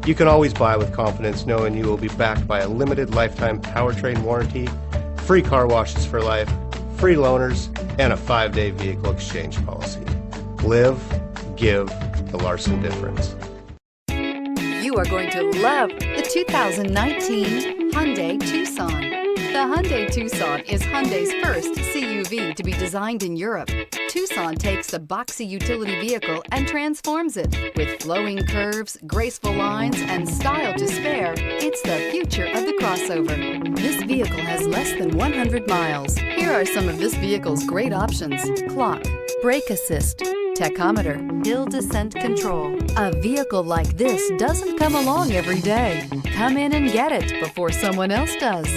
You can always buy with confidence knowing you will be backed by a limited lifetime powertrain warranty, free car washes for life, free loaners, and a 5-day vehicle exchange policy. Live, give the Larson difference. You are going to love the 2019 Hyundai Tucson. The Hyundai Tucson is Hyundai's first CUV to be designed in Europe. Tucson takes the boxy utility vehicle and transforms it. With flowing curves, graceful lines, and style to spare, it's the future of the crossover. This vehicle has less than 100 miles. Here are some of this vehicle's great options: clock, brake assist, tachometer, hill descent control. A vehicle like this doesn't come along every day. Come in and get it before someone else does.